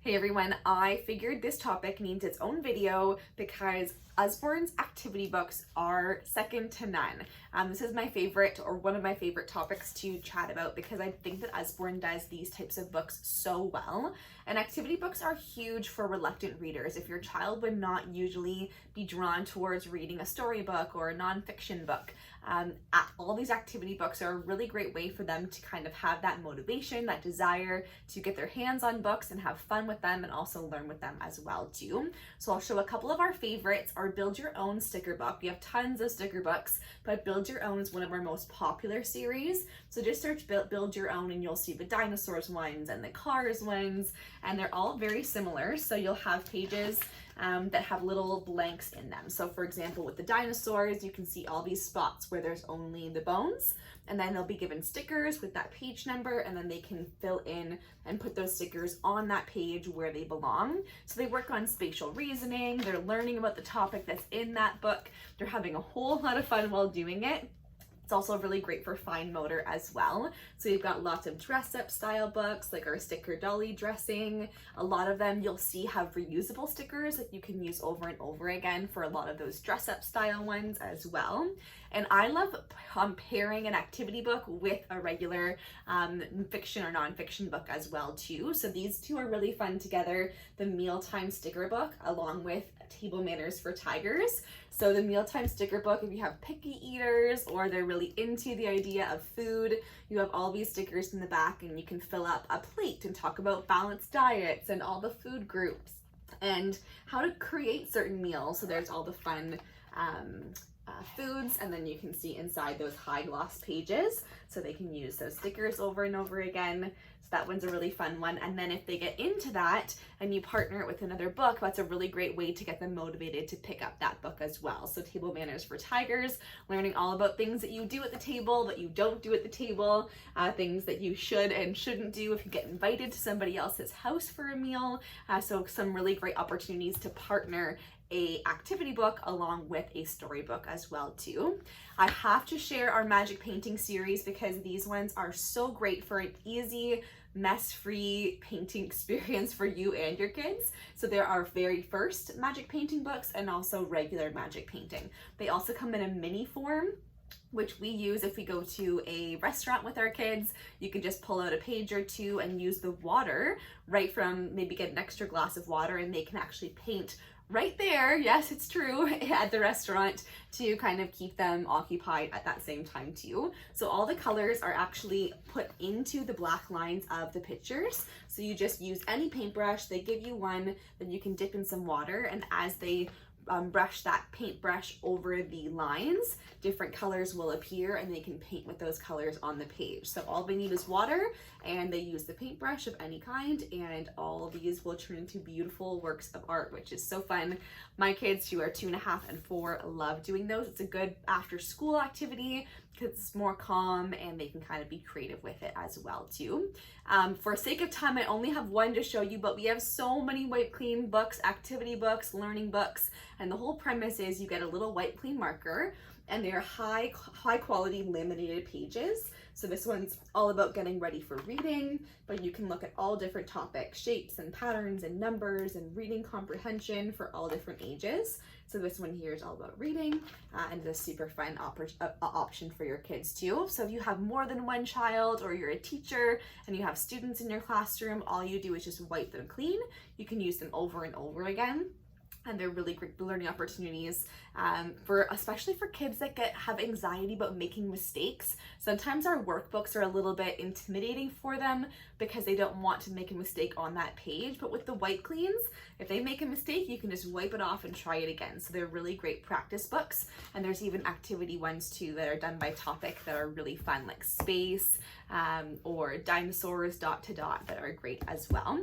Hey everyone, I figured this topic needs its own video because Usborne's activity books are second to none. This is my favorite, or one of my favorite topics to chat about, because I think that Usborne does these types of books so well. And activity books are huge for reluctant readers. If your child would not usually be drawn towards reading a storybook or a nonfiction book, all these activity books are a really great way for them to kind of have that motivation, that desire to get their hands on books and have fun with them and also learn with them as well too. So I'll show a couple of our favorites. Our Build Your Own sticker book. We have tons of sticker books, but Build Your Own is one of our most popular series. So just search Build Your Own and you'll see the dinosaurs ones and the cars ones, and they're all very similar. So you'll have pages that have little blanks in them. So for example, with the dinosaurs, you can see all these spots where there's only the bones, and then they'll be given stickers with that page number, and then they can fill in and put those stickers on that page where they belong. So they work on spatial reasoning, they're learning about the topic that's in that book, they're having a whole lot of fun while doing it. It's also really great for fine motor as well. So you've got lots of dress up style books, like our sticker dolly dressing. A lot of them you'll see have reusable stickers that you can use over and over again for a lot of those dress up style ones as well. And I love pairing an activity book with a regular fiction or nonfiction book as well too. So these two are really fun together. The Mealtime sticker book along with Table Manners for Tigers. So the Mealtime sticker book, if you have picky eaters or they're really into the idea of food, you have all these stickers in the back and you can fill up a plate and talk about balanced diets and all the food groups and how to create certain meals. So there's all the fun foods, and then you can see inside those high gloss pages, so they can use those stickers over and over again. So that one's a really fun one. And then if they get into that and you partner it with another book, that's a really great way to get them motivated to pick up that book as well. So Table Manners for Tigers, learning all about things that you do at the table, that you don't do at the table, things that you should and shouldn't do if you get invited to somebody else's house for a meal. So some really great opportunities to partner a activity book along with a storybook as well too. I have to share our magic painting series because these ones are so great for an easy, mess-free painting experience for you and your kids. So there are very first magic painting books and also regular magic painting. They also come in a mini form, which we use if we go to a restaurant with our kids. You can just pull out a page or two and use the water right from, maybe get an extra glass of water, and they can actually paint right there, yes, it's true, at the restaurant, to kind of keep them occupied at that same time too. So all the colors are actually put into the black lines of the pictures. So you just use any paintbrush, they give you one, then you can dip in some water, and as they brush that paintbrush over the lines, different colors will appear and they can paint with those colors on the page. So all they need is water, and they use the paintbrush of any kind, and all of these will turn into beautiful works of art, which is so fun. My kids, who are 2.5 and 4, love doing those. It's a good after school activity because it's more calm and they can kind of be creative with it as well too. For sake of time, I only have one to show you, but we have so many Wipe Clean books, activity books, learning books, and the whole premise is you get a little Wipe Clean marker, and they're high quality laminated pages. So this one's all about getting ready for reading, but you can look at all different topics, shapes and patterns and numbers and reading comprehension for all different ages. So this one here is all about reading, and it's a super fun option for your kids too. So if you have more than one child, or you're a teacher and you have students in your classroom, all you do is just wipe them clean. You can use them over and over again. And they're really great learning opportunities, especially for kids that have anxiety about making mistakes. Sometimes our workbooks are a little bit intimidating for them because they don't want to make a mistake on that page. But with the Wipe Cleans, if they make a mistake, you can just wipe it off and try it again. So they're really great practice books. And there's even activity ones too that are done by topic that are really fun, like space or dinosaurs dot to dot, that are great as well.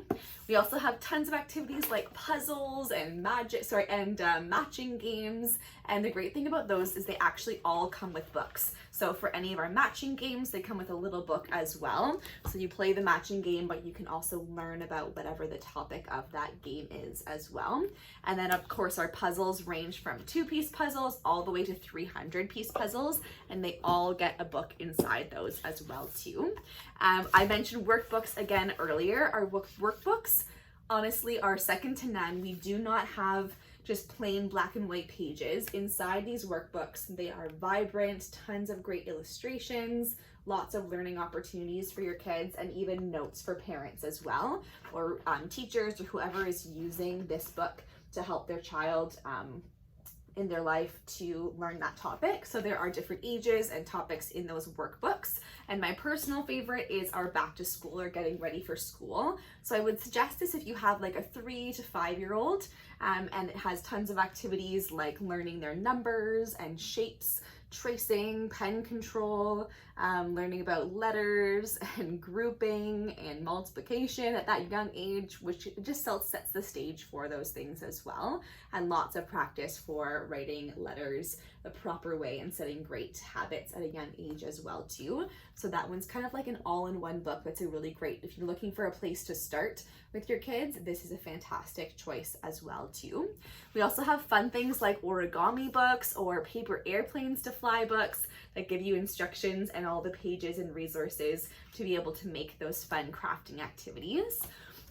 We also have tons of activities like puzzles and matching games. And the great thing about those is they actually all come with books. So for any of our matching games, they come with a little book as well. So you play the matching game, but you can also learn about whatever the topic of that game is as well. And then of course our puzzles range from 2-piece puzzles all the way to 300-piece puzzles, and they all get a book inside those as well too. I mentioned workbooks again earlier. Our workbooks honestly are second to none. We do not have just plain black and white pages. Inside these workbooks, they are vibrant, tons of great illustrations, lots of learning opportunities for your kids, and even notes for parents as well, or teachers or whoever is using this book to help their child in their life to learn that topic. So there are different ages and topics in those workbooks. And my personal favorite is our back to school or getting ready for school. So I would suggest this if you have like a 3 to 5 year old, and it has tons of activities like learning their numbers and shapes, tracing, pen control, learning about letters and grouping and multiplication at that young age, which just sets the stage for those things as well. And lots of practice for writing letters the proper way and setting great habits at a young age as well too. So that one's kind of like an all-in-one book that's a really great, if you're looking for a place to start with your kids, this is a fantastic choice as well too. We also have fun things like origami books or paper airplanes to fly books that give you instructions and all the pages and resources to be able to make those fun crafting activities.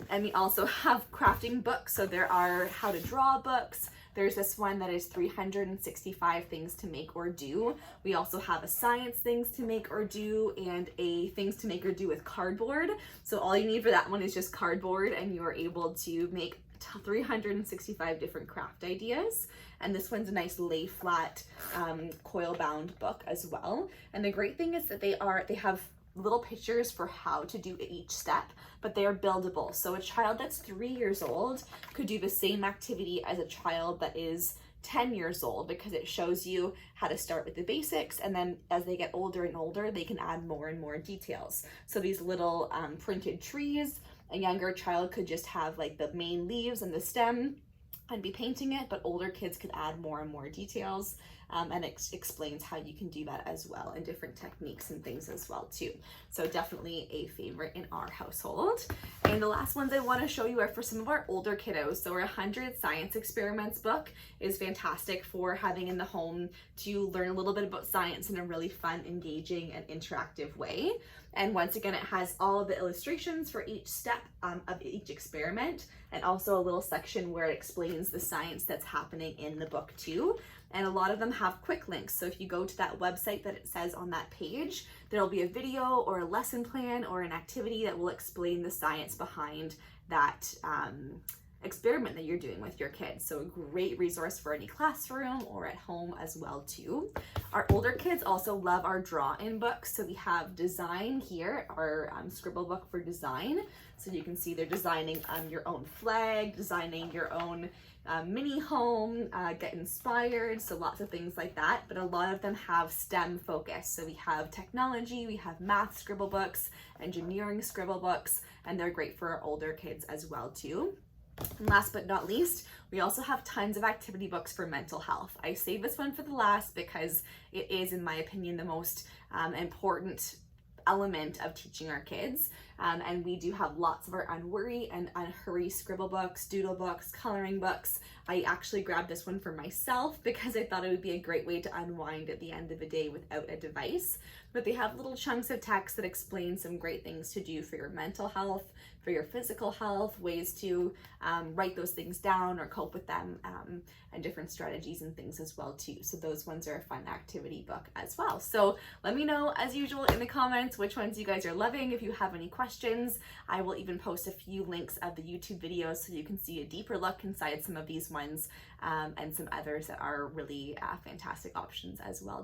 And we also have crafting books. So there are how to draw books. There's this one that is 365 things to make or do. We also have a science things to make or do and a things to make or do with cardboard. So all you need for that one is just cardboard, and you are able to make 365 different craft ideas. And this one's a nice lay flat coil bound book as well. And the great thing is that they have little pictures for how to do each step, but they are buildable. So a child that's 3 years old could do the same activity as a child that is 10 years old, because it shows you how to start with the basics, and then as they get older and older, they can add more and more details. So these little printed trees, a younger child could just have like the main leaves and the stem and be painting it, but older kids could add more and more details, and it explains how you can do that as well, and different techniques and things as well too. So definitely a favorite in our household. And the last ones I want to show you are for some of our older kiddos. So our 100 Science Experiments book is fantastic for having in the home to learn a little bit about science in a really fun, engaging, and interactive way. And once again, it has all of the illustrations for each step of each experiment, and also a little section where it explains the science that's happening in the book too. And a lot of them have quick links. So if you go to that website that it says on that page, there'll be a video or a lesson plan or an activity that will explain the science behind that experiment that you're doing with your kids. So a great resource for any classroom or at home as well too. Our older kids also love our draw-in books. So we have Design here, our scribble book for design. So you can see they're designing your own flag, designing your own mini home, get inspired, so lots of things like that. But a lot of them have STEM focus. So we have technology, we have math scribble books, engineering scribble books, and they're great for our older kids as well too. And last but not least, we also have tons of activity books for mental health. I saved this one for the last because it is, in my opinion, the most important element of teaching our kids. And we do have lots of our Unworry and Unhurry scribble books, doodle books, coloring books. I actually grabbed this one for myself because I thought it would be a great way to unwind at the end of the day without a device. But they have little chunks of text that explain some great things to do for your mental health, for your physical health, ways to write those things down or cope with them, and different strategies and things as well too. So those ones are a fun activity book as well. So let me know, as usual, in the comments which ones you guys are loving. If you have any questions, I will even post a few links of the YouTube videos so you can see a deeper look inside some of these ones, and some others that are really fantastic options as well.